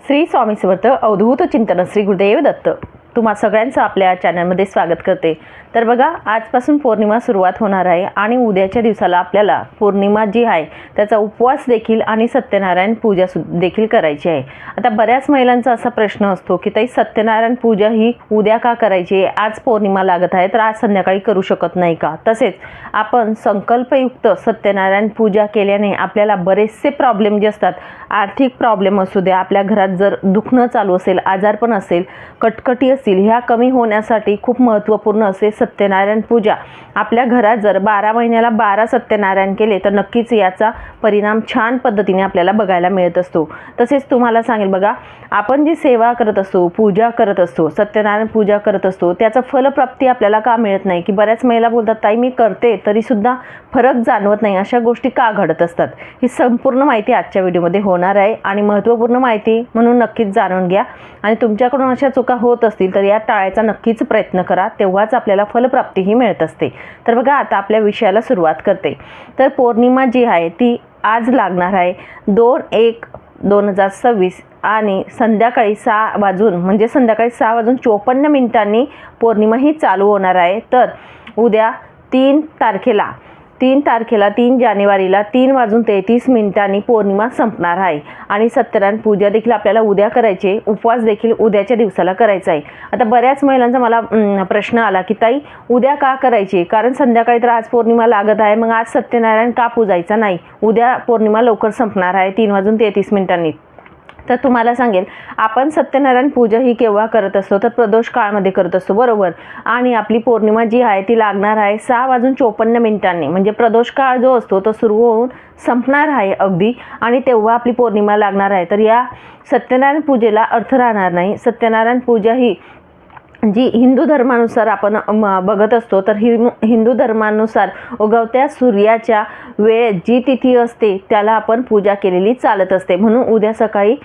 श्री स्वामी समर्थ अवधूत चिंतन श्री गुरुदेव दत्त तुम्हा सगळ्यांचं आपल्या चॅनलमध्ये स्वागत करते। तर बघा, आजपासून पौर्णिमा सुरुवात होणार आहे आणि उद्याच्या दिवसाला आपल्याला पौर्णिमा जी आहे त्याचा उपवास देखील आणि सत्यनारायण पूजा देखील करायची आहे। आता बऱ्याच महिलांचा असा प्रश्न असतो की ताई, सत्यनारायण पूजा ही उद्या का करायची, आज पौर्णिमा लागत आहे तर आज संध्याकाळी करू शकत नाही का? तसेच आपण संकल्पयुक्त सत्यनारायण पूजा केल्याने आपल्याला बरेचसे प्रॉब्लेम जे असतात, आर्थिक प्रॉब्लेम असू द्या, आपल्या घरात जर दुखणं चालू असेल, आजारपण असेल, कटकटी असतील, ह्या कमी होण्यासाठी खूप महत्त्वपूर्ण असे सत्यनारायण पूजा आपल्या घरात जर 12 महिन्याला 12 सत्यनारायण केले तर नक्कीच याचा परिणाम छान पद्धतीने आपल्याला बघायला मिळत असतो। तसेच तुम्हाला सांगेल बघा, आपण जी सेवा करत असतो, पूजा करत असतो, सत्यनारायण पूजा करत असतो, त्याचं फलप्राप्ती आपल्याला का मिळत नाही? की बऱ्याच महिला बोलतात, ताई मी करते तरी सुद्धा फरक जाणवत नाही, अशा गोष्टी का घडत असतात? ही संपूर्ण माहिती आजच्या व्हिडिओमध्ये होणार आहे आणि महत्त्वपूर्ण माहिती म्हणून नक्कीच जाणून घ्या। आणि तुमच्याकडून अशा चुका होत असतील तर या टाळायचा नक्कीच प्रयत्न करा, तेव्हाच आपल्याला फलप्राप्तीही मिळत असते। तर बघा, आता आपल्या विषयाला सुरुवात करते। तर पौर्णिमा जी आहे ती आज लागणार आहे 2/1/2026 आणि संध्याकाळी 6 वाजून म्हणजे संध्याकाळी 6:54 मिनिटांनी पौर्णिमा ही चालू होणार आहे। तर उद्या 3 जानेवारीला 3:33 मिनिटांनी पौर्णिमा संपणार आहे आणि सत्यनारायण पूजा देखील आपल्याला उद्या करायची, उपवास देखील उद्याच्या दिवसाला करायचा आहे। आता बऱ्याच महिलांचा मला प्रश्न आला की ताई, उद्या का करायची? कारण संध्याकाळी तर आज पौर्णिमा लागत आहे, मग आज सत्यनारायण का पूजायचा नाही? उद्या पौर्णिमा लवकर संपणार आहे 3:33 मिनिटांनी। तर तुम्हाला सांगेल, आपण सत्यनारायण पूजा ही केव्हा करत असतो तर प्रदोष काळामध्ये करत असतो, बरोबर? आणि आपली पौर्णिमा जी आहे ती लागणार आहे 6:54 मिनिटांनी, म्हणजे प्रदोष काळ जो असतो तो सुरू होऊन संपणार आहे अगदी, आणि तेव्हा आपली पौर्णिमा लागणार आहे। तर या सत्यनारायण पूजेला अर्थ राहणार नाही। सत्यनारायण पूजा ही जी हिंदू धर्मानुसार आपण बघत असतो, तर हिंदू धर्मानुसार उगवत्या सूर्याच्या वेळेत जी तिथी असते त्याला आपण पूजा केलेली चालत असते। म्हणून उद्या सकाळी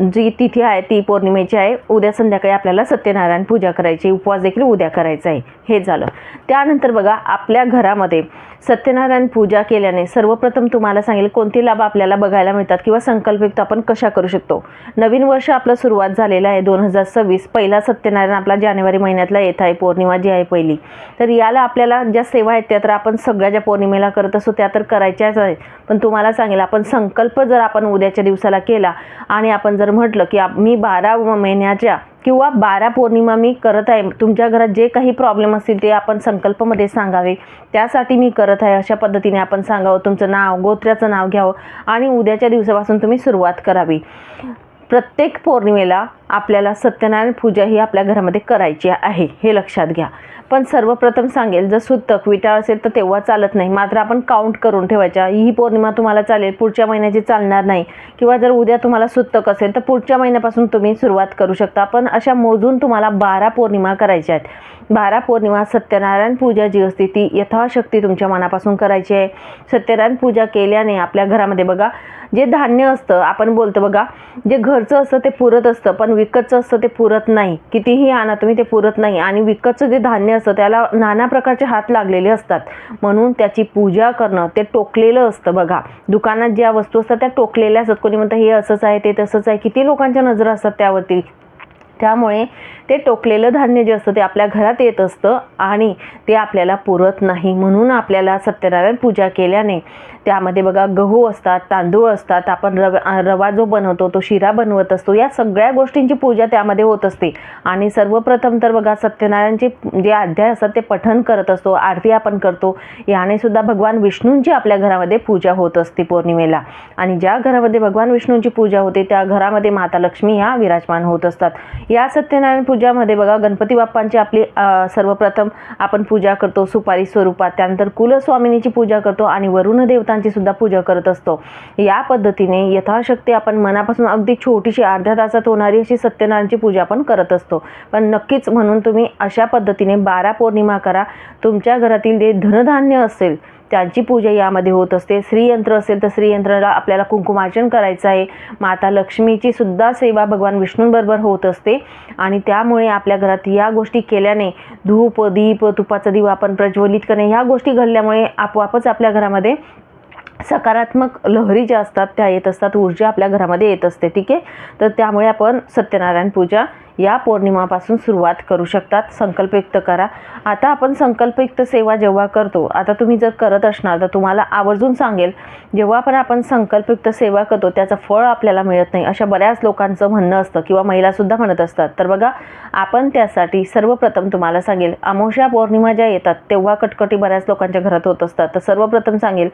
जी तिथी आहे ती पौर्णिमेची आहे, उद्या संध्याकाळी आपल्याला सत्यनारायण पूजा करायची, उपवास देखील उद्या करायचा आहे। हे झालं। त्यानंतर बघा, आपल्या घरामध्ये सत्यनारायण पूजा केल्याने सर्वप्रथम तुम्हाला सांगेल कोणते लाभ आपल्याला बघायला मिळतात किंवा संकल्पयुक्त आपण कशा करू शकतो। नवीन वर्ष आपलं सुरुवात झालेलं आहे 2026, पहिला सत्यनारायण आपला जानेवारी महिन्यातला येत आहे, पौर्णिमा जी आहे पहिली। तर याला आपल्याला ज्या सेवा आहेत त्या तर आपण सगळ्या ज्या पौर्णिमेला करत असतो त्या तर करायच्याच आहेत, पण तुम्हाला सांगेल आपण संकल्प जर आपण उद्याच्या दिवसाला केला आणि आपण जर म्हटलं की मी 12 महिन्याच्या किंवा 12 पौर्णिमा मी करत आहे, तुमच्या घरात जे काही प्रॉब्लेम असतील ते आपण संकल्पमध्ये सांगावे, त्यासाठी मी करत आहे अशा पद्धतीने आपण सांगावं, तुमचं नाव, गोत्र्याचं नाव घ्यावं आणि उद्याच्या दिवसापासून तुम्ही सुरुवात करावी। प्रत्येक पौर्णिमेला आपल्याला सत्यनारायण पूजा ही आपल्या घरामध्ये करायची आहे, हे लक्षात घ्या। पण सर्वप्रथम सांगेल, जर सुतक विटाळ असेल तर तेव्हा चालत नाही, मात्र आपण काउंट करून ठेवायच्या। ही पौर्णिमा तुम्हाला चालेल, पुढच्या महिन्याची चालणार नाही, किंवा जर उद्या तुम्हाला सुतक असेल तर पुढच्या महिन्यापासून तुम्ही सुरुवात करू शकता। पण अशा मोजून तुम्हाला 12 पौर्णिमा करायच्या आहेत। 12 पौर्णिमा सत्यनारायण पूजा जी असते ती यथाशक्ती तुमच्या मनापासून करायची आहे। सत्यनारायण पूजा केल्याने आपल्या घरामध्ये बघा, जे धान्य असतं, आपण बोलतो बघा, जे घरचं असतं ते पुरत असतं, पण विकतचं असतं ते पुरत नाही। कितीही आणा तुम्ही ते पुरत नाही, आणि विकतचं जे धान्य असतं त्याला नाना प्रकारचे हात लागलेले असतात, म्हणून त्याची पूजा करणं ते टोकलेलं असतं बघा। दुकानात ज्या वस्तू असतात त्या टोकलेल्या असतात, कोणी म्हणतं हे असंच आहे ते तसंच आहे, किती लोकांच्या नजर असतात त्यावरती। त्यामुळे ते टोकलेलं धान्य जे असतं ते आपल्या घरात येत असतं आणि ते आपल्याला पुरत नाही। म्हणून आपल्याला सत्यनारायण पूजा केल्याने त्यामध्ये बघा, गहू असतात, तांदूळ असतात, आपण रवा जो बनवतो तो शिरा बनवत असतो, या सगळ्या गोष्टींची पूजा त्यामध्ये होत असते। आणि सर्वप्रथम तर बघा, सत्यनारायणचे जे अध्याय असतात ते पठण करत असतो, आरती आपण करतो, याने सुद्धा भगवान विष्णूंची आपल्या घरामध्ये पूजा होत असते पौर्णिमेला। आणि ज्या घरामध्ये भगवान विष्णूंची पूजा होते त्या घरामध्ये माता लक्ष्मी ह्या विराजमान होत असतात। या सत्यनारायण पूजामध्ये बघा, गणपती बाप्पांची आपली सर्वप्रथम आपण पूजा करतो सुपारी स्वरूपात, त्यानंतर कुलस्वामिनीची पूजा करतो आणि वरुण देवतांची सुद्धा पूजा करत असतो। या पद्धतीने यथाशक्ती आपण मनापासून अगदी छोटीशी अर्ध्या तासात होणारी अशी सत्यनारायणची पूजा आपण करत असतो। पण नक्कीच म्हणून तुम्ही अशा पद्धतीने 12 पौर्णिमा करा। तुमच्या घरातील जे धनधान्य असेल त्यांची पूजा यामध्ये होत असते। श्रीयंत्र असेल तर श्रीयंत्राला आपल्याला कुंकुमार्चन करायचं आहे। माता लक्ष्मीची सुद्धा सेवा भगवान विष्णूंबरोबर होत असते आणि त्यामुळे आपल्या घरात या गोष्टी केल्याने धूप, दीप, तुपाचा दिवा आपण प्रज्वलित करणे, ह्या गोष्टी घडल्यामुळे आपोआपच आपल्या घरामध्ये सकारात्मक लहरी ज्या असतात त्या येत असतात, ऊर्जा आपल्या घरामध्ये येत असते. ठीक आहे, तर त्यामुळे आपण सत्यनारायण पूजा या पौर्णिमापासून सुरुवात करू शकतात. संकल्पयुक्त करा. आता आपण संकल्पयुक्त सेवा जेव्हा करतो, आता तुम्ही जर करत असणार तर तुम्हाला आवर्जून सांगेल, जेव्हा पण आपण संकल्पयुक्त सेवा करतो त्याचं फळ आपल्याला मिळत नाही, अशा बऱ्याच लोकांचं म्हणणं असतं किंवा महिलासुद्धा म्हणत असतात. तर बघा, आपण त्यासाठी सर्वप्रथम तुम्हाला सांगेल, अमावस्या पौर्णिमा ज्या येतात तेव्हा कटकटी बऱ्याच लोकांच्या घरात होत असतात. तर सर्वप्रथम सांगेल,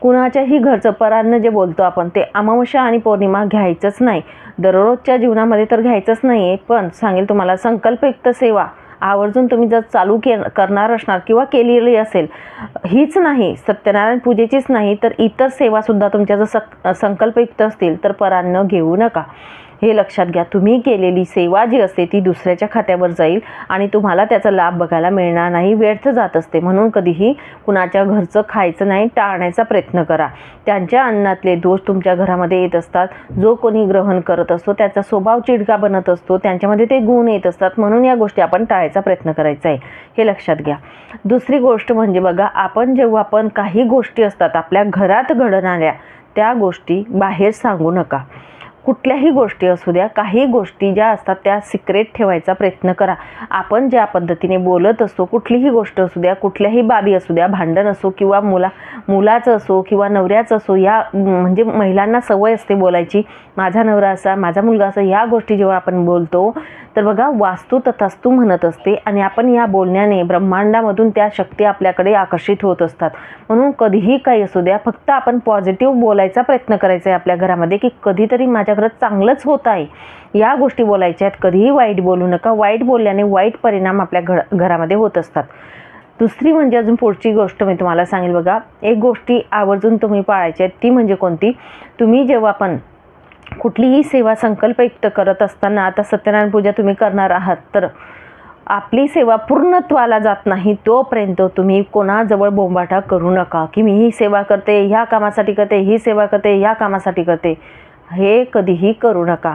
कुणाच्याही घरचं परान्न जे बोलतो आपण ते अमावस्या आणि पौर्णिमा घ्यायचंच नाही. दररोजच्या जीवनामध्ये तर घ्यायचंच नाही आहे, पण सांगेल तुम्हाला संकल्पयुक्त सेवा आवर्जून तुम्ही जर चालू करणार असणार किंवा केलेली असेल, हीच नाही सत्यनारायण पूजेचीच नाही तर इतर सेवासुद्धा तुमच्या जर संकल्पयुक्त असतील तर परान्न घेऊ नका. हे लक्षात घ्या. तुम्ही केलेली सेवा जी असते ती दुसऱ्याच्या खात्यावर जाईल आणि तुम्हाला त्याचा लाभ बघायला मिळणार नाही, व्यर्थ जात असते. म्हणून कधीही कुणाच्या घरचं खायचं नाही, टाळण्याचा प्रयत्न करा. त्यांच्या अन्नातले दोष तुमच्या घरामध्ये येत असतात. जो कोणी ग्रहण करत असतो त्याचा स्वभाव चिडका बनत असतो, त्यांच्यामध्ये ते गुण येत असतात. म्हणून या गोष्टी आपण टाळायचा प्रयत्न करायचा आहे, हे लक्षात घ्या. दुसरी गोष्ट म्हणजे बघा, आपण काही गोष्टी असतात आपल्या घरात घडणाऱ्या, त्या गोष्टी बाहेर सांगू नका. कुठल्याही गोष्टी असू द्या, काही गोष्टी ज्या असतात त्या सिक्रेट ठेवायचा प्रयत्न करा. आपण ज्या पद्धतीने बोलत असतो, कुठलीही गोष्ट असू द्या, कुठल्याही बाबी असू द्या, भांडण असो किंवा मुलाचं असो किंवा नवऱ्याचं असो, या म्हणजे महिलांना सवय असते बोलायची, माझा नवरा असा, माझा मुलगा असा. या गोष्टी जेव्हा आपण बोलतो तर बघा, वास्तू तथास्तू म्हणत असते आणि आपण या बोलण्याने ब्रह्मांडामधून त्या शक्ती आपल्याकडे आकर्षित होत असतात. म्हणून कधीही काही असू द्या, फक्त आपण पॉझिटिव्ह बोलायचा प्रयत्न करायचा आहे आपल्या घरामध्ये, की कधीतरी माझ्या घरात चांगलंच होत आहे, या गोष्टी बोलायच्या आहेत. कधीही वाईट बोलू नका. वाईट बोलल्याने वाईट परिणाम आपल्या घरामध्ये होत असतात. दुसरी म्हणजे अजून पुढची गोष्ट मी तुम्हाला सांगेल बघा, एक गोष्टी आवर्जून तुम्ही पाळायच्या आहेत. ती म्हणजे कोणती? तुम्ही जेव्हा पण कुठलीही सेवा संकल्पयुक्त करत असताना, आता सत्यनारायण पूजा तुम्ही करणार आहात तर आपली सेवा पूर्णत्वाला जात नाही तोपर्यंत तुम्ही कोणाजवळ बोंबाटा करू नका, की मी ही सेवा करते, ह्या कामासाठी करते, ही सेवा करते, ह्या कामासाठी करते. हे कधीही करू नका.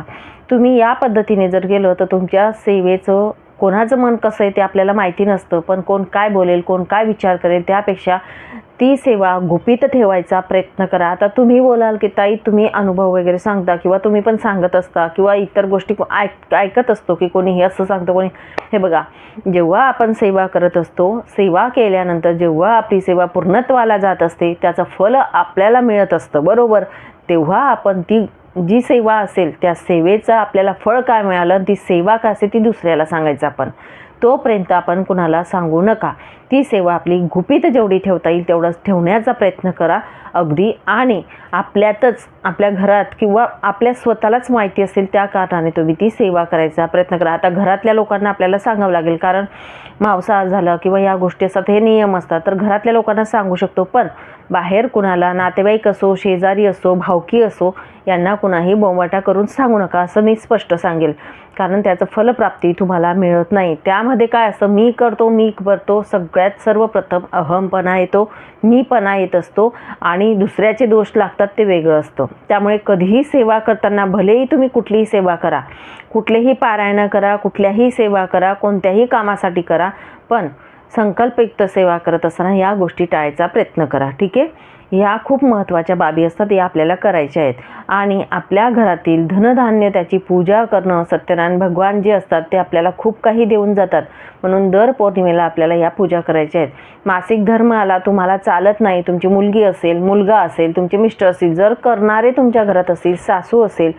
तुम्ही या पद्धतीने जर गेलं तर तुमच्या सेवेचं कोणाचं मन कसं आहे ते आपल्याला माहिती नसतं, पण कोण काय बोलेल, कोण काय विचार करेल, त्यापेक्षा ती सेवा गुपित ठेवायचा प्रयत्न करा. आता तुम्ही बोलाल की ताई तुम्ही अनुभव वगैरे सांगता किंवा तुम्ही पण सांगत असता किंवा इतर गोष्टी ऐकत असतो की कोणी हे असं सांगतं, कोणी हे बघा, जेव्हा आपण सेवा करत असतो, सेवा केल्यानंतर जेव्हा आपली सेवा पूर्णत्वाला जात असते, त्याचं फल आपल्याला मिळत असतं, बरोबर. तेव्हा आपण ती जी सेवा असेल त्या सेवेचं आपल्याला फळ काय मिळालं, ती सेवा काय असेल ती दुसऱ्याला सांगायचं आपण. तोपर्यंत आपण कुणाला सांगू नका. ती सेवा आपली गुपित जेवढी ठेवता येईल तेवढंच ठेवण्याचा प्रयत्न करा अगदी. आणि आपल्यातच, आपल्या घरात किंवा आपल्या स्वतःलाच माहिती असेल त्या कारणाने तुम्ही ती सेवा करायचा प्रयत्न करा. आता घरातल्या लोकांना आपल्याला सांगावं लागेल, कारण मांसाहार झालं किंवा या गोष्टी असतात, हे नियम असतात, तर घरातल्या लोकांना सांगू शकतो. पण बाहेर कुणाला, नातेवाईक असो, शेजारी असो, भावकी असो, यांना कुणाही बोंबाटा करून सांगू नका, असं मी स्पष्ट सांगेल. कारण त्याचं फलप्राप्ती तुम्हाला मिळत नाही. त्यामध्ये काय असतं, मी करतो, सगळ्यात सर्वप्रथम अहमपणा येतो, मीपणा येत असतो आणि दुसऱ्याचे दोष लागतात ते वेगळं असतं. त्यामुळे कधीही सेवा करताना, भलेही तुम्ही कुठलीही सेवा करा, कुठलेही पारायण करा, कुठल्याही सेवा करा, कोणत्याही कामासाठी करा, पण संकल्पयुक्त सेवा करत असताना या गोष्टी टाळायचा प्रयत्न करा. ठीक आहे, ह्या खूप महत्त्वाच्या बाबी असतात, या आपल्याला करायच्या आहेत. आणि आपल्या घरातील धनधान्य त्याची पूजा करणं, सत्यनारायण भगवान जे असतात ते आपल्याला खूप काही देऊन जातात, म्हणून दर पौर्णिमेला आपल्याला या पूजा करायच्या आहेत. मासिक धर्म आला, तुम्हाला चालत नाही, तुमची मुलगी असेल, मुलगा असेल, तुमचे मिस्टर असतील, जर करणारे तुमच्या घरात असतील, सासू असेल,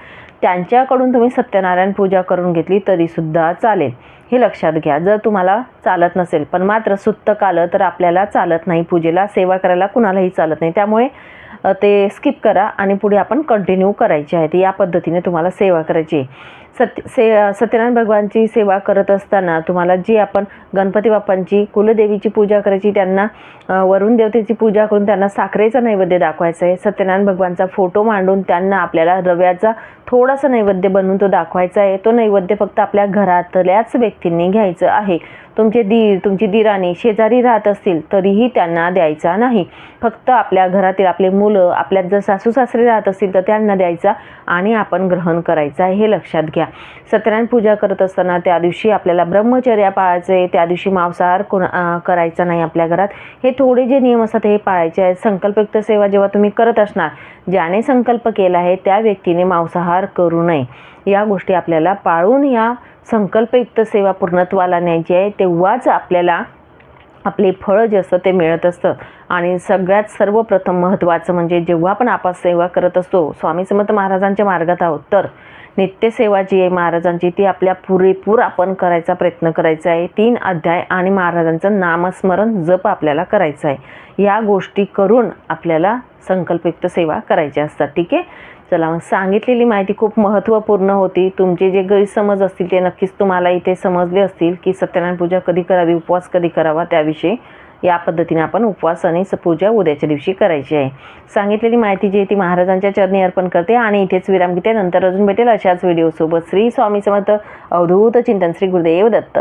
त्यांच्याकडून तुम्ही सत्यनारायण पूजा करून घेतली तरीसुद्धा चालेल, हे लक्षात घ्या. जर तुम्हाला चालत नसेल, पण मात्र सुत्तक आलं तर आपल्याला चालत नाही, पूजेला सेवा करायला कुणालाही चालत नाही, त्यामुळे ते स्किप करा आणि पुढे आपण कंटिन्यू करायचे आहे. या पद्धतीने तुम्हाला सेवा करायची आहे. सत्यनारायण भगवानची सेवा करत असताना तुम्हाला जी आपण गणपती बाप्पांची, कुलदेवीची पूजा करायची, त्यांना वरुण देवतेची पूजा करून त्यांना साखरेचा नैवेद्य दाखवायचा आहे. सत्यनारायण भगवानचा फोटो मांडून त्यांना आपल्याला रव्याचा थोडासा नैवेद्य बनवून तो दाखवायचा आहे. तो नैवेद्य फक्त आपल्या घरातल्याच व्यक्तींनी घ्यायचं आहे. तुमची दिराणी शेजारी राहत असतील तरीही त्यांना द्यायचा नाही. फक्त आपल्या घरातील आपले मुलं, आपल्यात जर सासू सासरे राहत असतील तर त्यांना द्यायचा आणि आपण ग्रहण करायचं आहे, हे लक्षात घ्या. सत्यनारायण पूजा करत असताना त्या दिवशी आपल्याला ब्रह्मचर्य पाळायचे, त्या दिवशी मांसाहार करायचा नाही आपल्या घरात. हे थोडे जे नियम असतात हे पाळायचे आहेत. संकल्पयुक्त सेवा जेव्हा तुम्ही करत असणार, ज्याने संकल्प केला आहे त्या व्यक्तीने मांसाहार करू नये. या गोष्टी आपल्याला पाळून या संकल्पयुक्त सेवा पूर्णत्वाला न्यायची आहे. तेव्हाच आपल्याला आपले फळ जे असतं ते मिळत असतं. आणि सगळ्यात सर्वप्रथम महत्त्वाचं म्हणजे जेव्हा आपण आपण सेवा करत असतो, स्वामी समर्थ महाराजांच्या मार्गात आहोत, तर नित्यसेवा जी आहे महाराजांची ती आपल्या पुरेपूर आपण करायचा प्रयत्न करायचा आहे. 3 अध्याय आणि महाराजांचं नामस्मरण जप आपल्याला करायचं आहे. या गोष्टी करून आपल्याला संकल्पयुक्त सेवा करायच्या असतात. ठीक आहे. चला, मग सांगितलेली माहिती खूप महत्त्वपूर्ण होती. तुमचे जे गैरसमज असतील ते नक्कीच तुम्हाला इथे समजले असतील की सत्यनारायण पूजा कधी करावी, उपवास कधी करावा त्याविषयी. या पद्धतीने आपण उपवास आणि पूजा उद्याच्या दिवशी करायची आहे. सांगितलेली माहिती जी आहे ती महाराजांच्या चरणी अर्पण करते आणि इथेच विराम घेते. नंतर अजून भेटेल अशाच व्हिडिओसोबत. श्री स्वामी समर्थ. अवधूत चिंतन. श्री गुरुदेव दत्त.